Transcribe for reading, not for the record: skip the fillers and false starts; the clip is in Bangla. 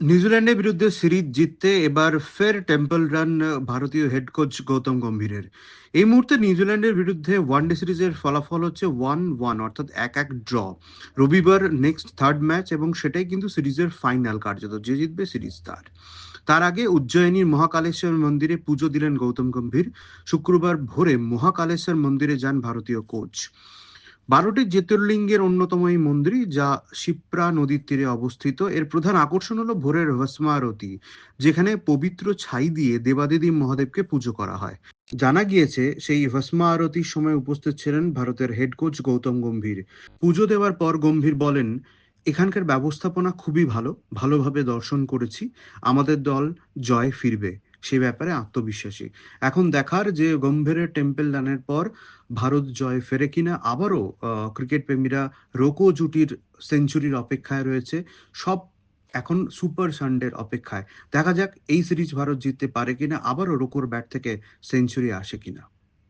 নিউজিল্যান্ডের বিরুদ্ধে সিরিজ জিততে এবার ফের টেম্পল রান ভারতীয় হেড কোচ গৌতম গম্ভীরের। এই মুহূর্তে নিউজিল্যান্ডের বিরুদ্ধে ওয়ানডে সিরিজের ফলাফল হচ্ছে 1-1, অর্থাৎ 1-1 ড্র। রবিবার নেক্সট থার্ড ম্যাচ, এবং সেটাই কিন্তু সিরিজের ফাইনাল কার্যত, যে জিতবে সিরিজ তার। তার আগে উজ্জয়িনীর মহাকালেশ্বর মন্দিরে পুজো দিলেন গৌতম গম্ভীর। শুক্রবার ভোরে মহাকালেশ্বর মন্দিরে যান ভারতীয় কোচ। 12টি জ্যোতির্লিঙ্গের অন্যতম এই মন্দির, যা শিপ্রা নদীর তীরে অবস্থিত, এর প্রধান আকর্ষণ হলো ভোরের ভস্ম আরতি, যেখানে পবিত্র ছাই দিয়ে দেবাদিদেব মহাদেবকে পুজো করা হয়। জানা গিয়েছে সেই ভস্ম আরতির সময় উপস্থিত ছিলেন ভারতের হেড কোচ গৌতম গম্ভীর। পুজো দেওয়ার পর গম্ভীর বলেন, এখানকার ব্যবস্থাপনা খুবই ভালো, ভালোভাবে দর্শন করেছি, আমাদের দল জয় ফিরবে, সে ব্যাপারে আত্মবিশ্বাসী। এখন দেখার যে গম্ভীরের টেম্পল রানের পর ভারত জয় ফেরে কিনা। আবারও ক্রিকেট প্রেমীরা রোকো জুটির সেঞ্চুরির অপেক্ষায় রয়েছে। সব এখন সুপার সানডের অপেক্ষায়। দেখা যাক এই সিরিজ ভারত জিততে পারে কিনা, আবারও রোকোর ব্যাট থেকে সেঞ্চুরি আসে কিনা।